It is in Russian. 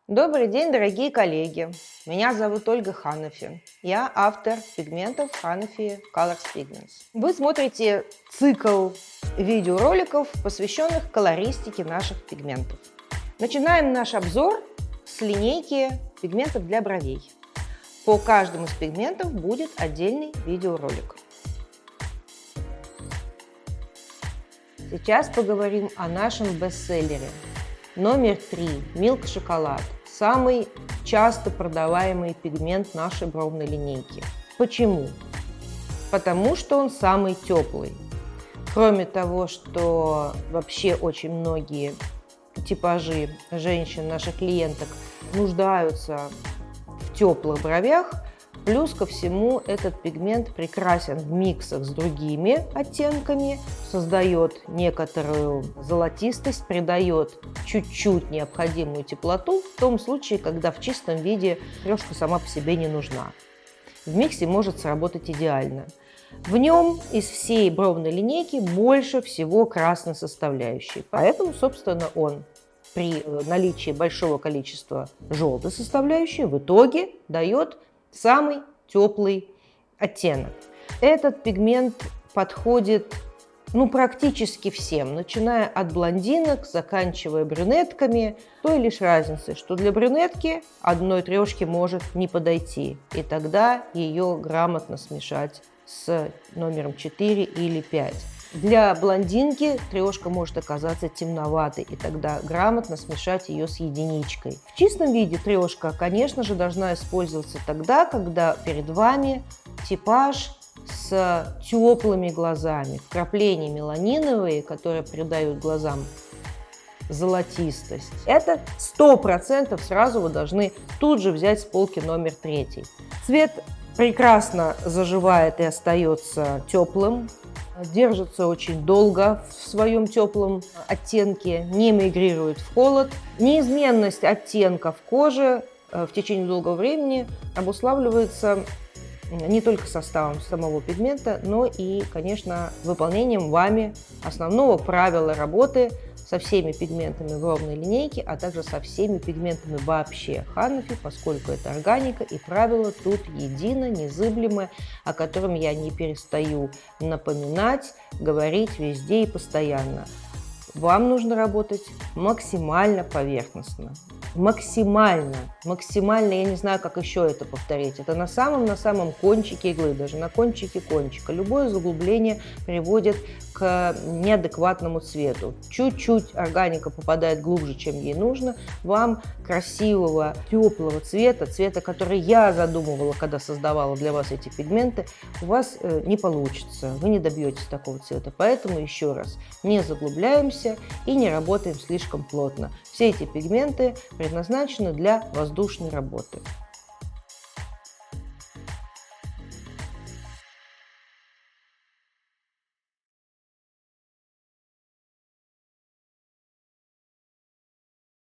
Добрый день, дорогие коллеги! Меня зовут Ольга Ханафи. Я автор пигментов Hanafi Colors Pigments. Вы смотрите цикл видеороликов, посвященных колористике наших пигментов. Начинаем наш обзор с линейки пигментов для бровей. По каждому из пигментов будет отдельный видеоролик. Сейчас поговорим о нашем бестселлере. Номер 3 Milk Шоколад. Самый часто продаваемый пигмент нашей бровной линейки. Почему? Потому что он самый теплый. Кроме того, что вообще очень многие типажи женщин, наших клиенток, нуждаются в теплых бровях, плюс ко всему этот пигмент прекрасен в миксах с другими оттенками, создает некоторую золотистость, придает чуть-чуть необходимую теплоту в том случае, когда в чистом виде трешка сама по себе не нужна. В миксе может сработать идеально. В нем из всей бровной линейки больше всего красной составляющей, поэтому, собственно, он при наличии большого количества желтой составляющей в итоге дает самый теплый оттенок. Этот пигмент подходит практически всем, начиная от блондинок, заканчивая брюнетками, той лишь разницей, что для брюнетки одной трешки может не подойти, и тогда ее грамотно смешать с номером 4 или 5. Для блондинки трешка может оказаться темноватой, и тогда грамотно смешать ее с единичкой. В чистом виде трешка, конечно же, должна использоваться тогда, когда перед вами типаж с теплыми глазами, вкрапления меланиновые, которые придают глазам золотистость. Это 100% сразу вы должны тут же взять с полки номер 3. Цвет прекрасно заживает и остается теплым. Держится очень долго в своем теплом оттенке, не мигрирует в холод. Неизменность оттенков кожи в течение долгого времени обуславливается не только составом самого пигмента, но и, конечно, выполнением вами основного правила работы со всеми пигментами бровной линейки, а также со всеми пигментами вообще Hanafi, поскольку это органика, и правило тут едино, незыблемое, о котором я не перестаю напоминать, говорить везде и постоянно. Вам нужно работать максимально поверхностно. Максимально, я не знаю, как еще это повторить. Это на самом кончике иглы, даже на кончике кончика. Любое заглубление приводит к неадекватному цвету. Чуть-чуть органика попадает глубже, чем ей нужно. Вам красивого, теплого цвета, который я задумывала, когда создавала для вас эти пигменты, у вас не получится. Вы не добьетесь такого цвета. Поэтому еще раз, не заглубляемся и не работаем слишком плотно. Все эти пигменты предназначены для воздушной работы.